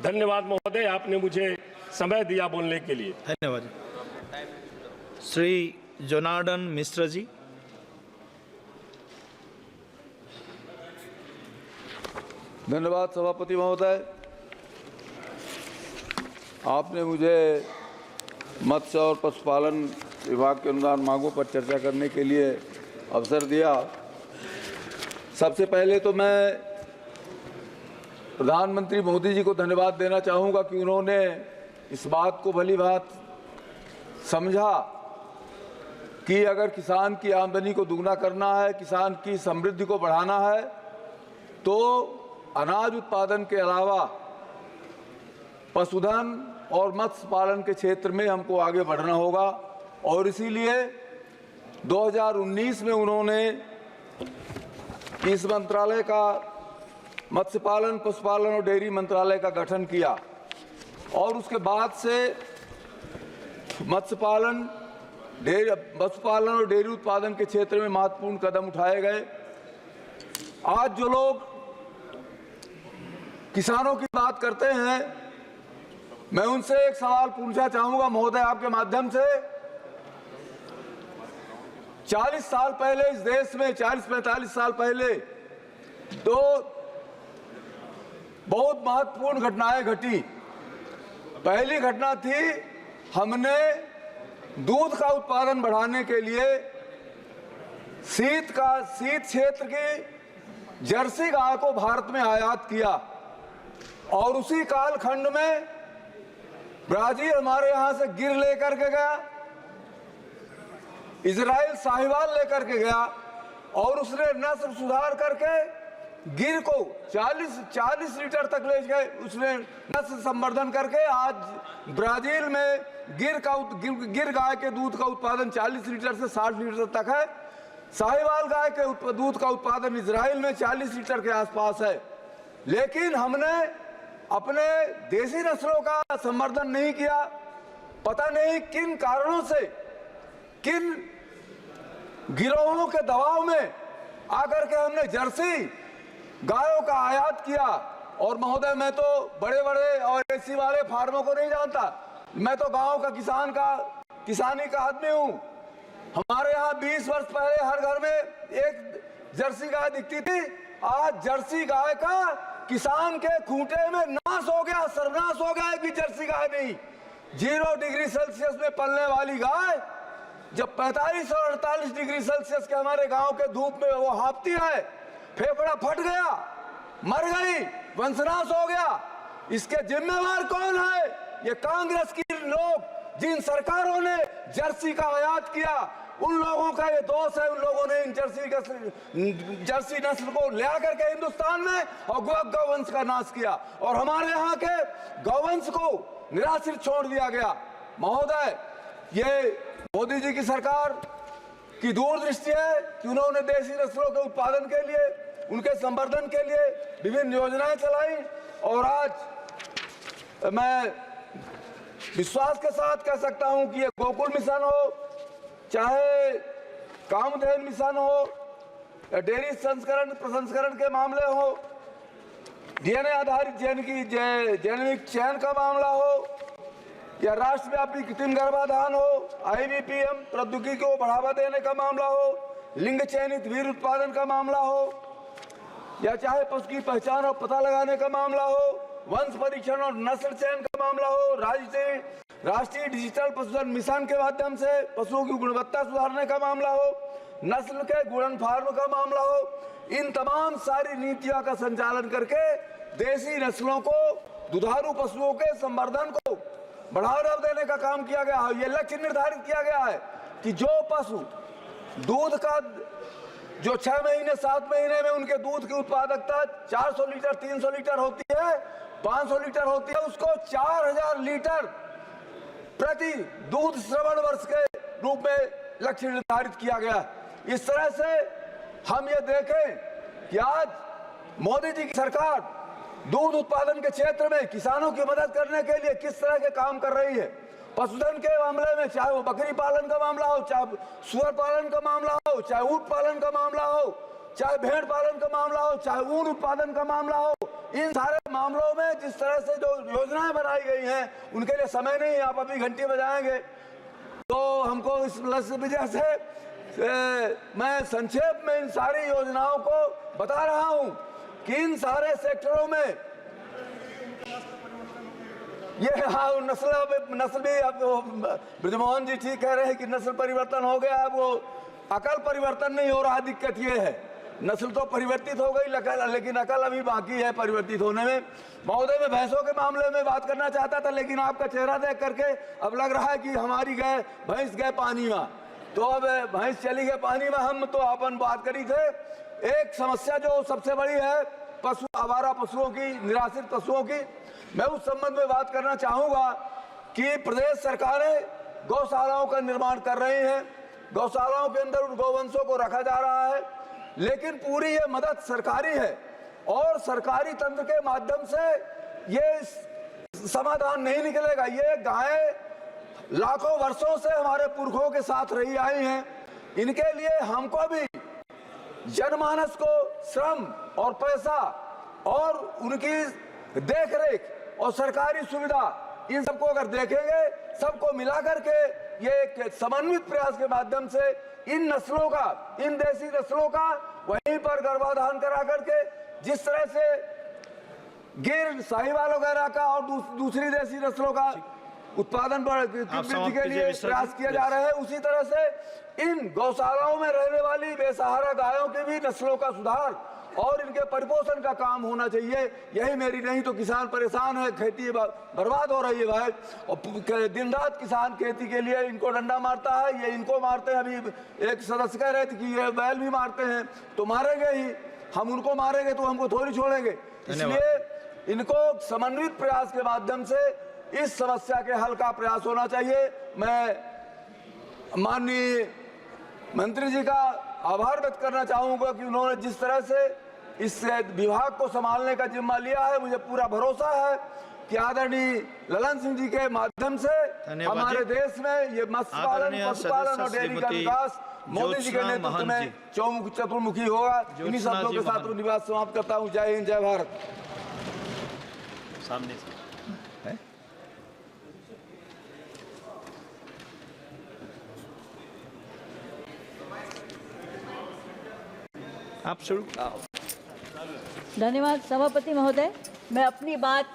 धन्यवाद महोदय, आपने मुझे समय दिया बोलने के लिए। धन्यवाद। श्री जोनार्डन मिश्र जी। धन्यवाद सभापति महोदय, आपने मुझे मत्स्य और पशुपालन विभाग के अनुदान मांगों पर चर्चा करने के लिए अवसर दिया। सबसे पहले तो मैं प्रधानमंत्री मोदी जी को धन्यवाद देना चाहूँगा कि उन्होंने इस बात को भली बात समझा कि अगर किसान की आमदनी को दुगना करना है, किसान की समृद्धि को बढ़ाना है, तो अनाज उत्पादन के अलावा पशुधन और मत्स्य पालन के क्षेत्र में हमको आगे बढ़ना होगा। और इसीलिए 2019 में उन्होंने इस मंत्रालय का मत्स्य पालन, पशुपालन और डेयरी मंत्रालय का गठन किया और उसके बाद से मत्स्य पालन और डेयरी उत्पादन के क्षेत्र में महत्वपूर्ण कदम उठाए गए। आज जो लोग किसानों की बात करते हैं, मैं उनसे एक सवाल पूछना चाहूंगा महोदय आपके माध्यम से। 40 साल पहले इस देश में, 40-45 साल पहले दो बहुत महत्वपूर्ण घटनाएं घटी। पहली घटना थी, हमने दूध का उत्पादन बढ़ाने के लिए शीत क्षेत्र की जर्सी गाय को भारत में आयात किया और उसी कालखंड में ब्राजील हमारे यहां से गिर लेकर के गया, इजराइल साहिवाल लेकर के गया और उसने नस्ल सुधार करके गिर को 40 लीटर तक ले गए। उसने नस्ल संवर्धन करके आज ब्राजील में गिर गाय के दूध का उत्पादन 40 लीटर से 60 लीटर तक है। साहिवाल गाय के दूध का उत्पादन इजराइल में 40 लीटर के आसपास है। लेकिन हमने अपने देसी नस्लों का संवर्धन नहीं किया। पता नहीं किन कारणों से, किन गिरोहों के दबाव में आकर के हमने जर्सी गायों का आयात किया। और महोदय, मैं तो बड़े बड़े और एसी वाले फार्मों को नहीं जानता, मैं तो गांव का किसानी का आदमी हूं। हमारे यहाँ 20 वर्ष पहले हर घर में एक जर्सी गाय दिखती थी। आज जर्सी गाय का किसान के खूंटे में नाश हो गया, सर्वनाश हो गया कि जर्सी गाय नहीं। 0 डिग्री सेल्सियस में पलने वाली गाय जब 45 और 48 डिग्री सेल्सियस के हमारे गांव के धूप में वो हाँफती है, फेफड़ा फट गया, मर गई, वंशनाश हो गया। इसके जिम्मेवार कौन है? ये कांग्रेस की लोग, जिन सरकारों ने जर्सी का आयात किया, उन लोगों का ये दोष है। उन लोगों ने इन जर्सी नस्ल को ले आकर के हिंदुस्तान में और गौवंश का नाश किया और हमारे यहाँ के गौवंश को निराश्रित छोड़ दिया गया। महोदय, ये मोदी जी की सरकार की दूरदृष्टि है कि उन्होंने देसी नस्लों के उत्पादन के लिए, उनके संवर्धन के लिए विभिन्न योजनाएं चलाई। और आज मैं विश्वास के साथ कह सकता हूं कि ये गोकुल मिशन हो, चाहे कामधेन मिशन हो, या डेयरी प्रसंस्करण के मामले हो, डीएनए आधारित जेनेटिक चयन का मामला हो, या राष्ट्रव्यापी कृत्रिम गर्भाधान हो, IVPM प्रौद्योगिकी को बढ़ावा देने का मामला हो, लिंग चयनित वीर्य उत्पादन का मामला हो, या चाहे पशु की पहचान और पता लगाने का मामला हो, वंश परीक्षण और नस्ल चयन का मामला हो, राष्ट्रीय डिजिटल पशुधन मिशन के माध्यम से पशुओं की गुणवत्ता सुधारने का मामला हो, नस्ल के गुणन फार्म का मामला हो, इन तमाम सारी नीतियों का संचालन करके देसी नस्लों को, दुधारू पशुओं के संवर्धन को बढ़ावा देने का काम किया गया है। ये लक्ष्य निर्धारित किया गया है कि जो पशु दूध का, जो 6 महीने 7 महीने में उनके दूध की उत्पादकता 400 लीटर 300 लीटर होती है, 500 लीटर होती है, उसको 4000 लीटर प्रति दूध श्रवण वर्ष के रूप में लक्ष्य निर्धारित किया गया। इस तरह से हम ये देखें कि आज मोदी जी की सरकार दूध उत्पादन के क्षेत्र में किसानों की मदद करने के लिए किस तरह के काम कर रही है। पशुधन के मामले में, चाहे वो बकरी पालन का मामला हो, चाहे सुअर पालन का मामला हो, चाहे ऊंट पालन का मामला हो, चाहे भेड़ पालन का मामला हो, चाहे ऊन उत्पादन का मामला हो, इन सारे मामलों में जिस तरह से जो योजनाएं बनाई गई हैं उनके लिए समय नहीं, आप अभी घंटी बजाएंगे तो हमको इस वजह से मैं संक्षेप में इन सारी योजनाओं को बता रहा हूं कि इन सारे सेक्टरों में ये नस्ल भी अब ब्रजमोहन जी ठीक कह रहे हैं कि नस्ल परिवर्तन हो गया है, वो अकल परिवर्तन नहीं हो रहा, दिक्कत ये है। नस्ल तो परिवर्तित हो गई लेकिन अकल अभी बाकी है परिवर्तित होने में। महोदय, मैं भैंसों के मामले में बात करना चाहता था लेकिन आपका चेहरा देख करके अब लग रहा है कि हमारी भैंस गए पानी में, तो अब भैंस चली गई पानी में। हम तो अपन बात करी थे एक समस्या जो सबसे बड़ी है पशु, आवारा पशुओं की, निराश्रित पशुओं की। मैं उस संबंध में बात करना चाहूंगा कि प्रदेश सरकारें गौशालाओं का निर्माण कर रही हैं, गौशालाओं के अंदर उन गौवंशों को रखा जा रहा है, लेकिन पूरी ये मदद सरकारी है और सरकारी तंत्र के माध्यम से ये समाधान नहीं निकलेगा। ये गायें लाखों वर्षों से हमारे पुरखों के साथ रही आई हैं, इनके लिए हमको भी जनमानस को श्रम और पैसा और उनकी देखरेख और सरकारी सुविधा इन सबको अगर देखेंगे, सबको मिला करके ये एक समन्वित प्रयास के माध्यम से इन नस्लों का, इन देसी नस्लों का वहीं पर गर्भाधान करा करके जिस तरह से गिर, साहिवाल वगैरह का और दूसरी देसी नस्लों का उत्पादन वृद्धि के लिए प्रयास किया जा रहा है, उसी तरह से इन गौशालाओं में रहने वाली बेसहारा गायों की भी नस्लों का सुधार और इनके परिपोषण का काम होना चाहिए। यही मेरी, नहीं तो किसान परेशान है, खेती बर्बाद हो रही है भाई, और दिन रात किसान खेती के लिए इनको डंडा मारता है, ये इनको मारते हैं। अभी एक सदस्य कह रहे थे कि ये बैल भी मारते हैं, तो मारेंगे ही, हम उनको मारेंगे तो हमको थोड़ी छोड़ेंगे। इसलिए इनको समन्वित प्रयास के माध्यम से इस समस्या के हल का प्रयास होना चाहिए। मैं माननीय मंत्री जी का आभार व्यक्त करना चाहूंगा कि उन्होंने जिस तरह से इस विभाग को संभालने का जिम्मा लिया है, मुझे पूरा भरोसा है कि आदरणीय ललन सिंह जी के माध्यम से हमारे देश में ये मत्स्य पालन, पशुपालन और डेयरी का विकास मोदी जी के नेतृत्व में चतुर्मुखी होगा। इन्हीं शब्दों के साथ निवास समाप्त करता हूँ। जय हिंद, जय भारत। सामने आप शुरू। धन्यवाद सभापति महोदय। मैं अपनी बात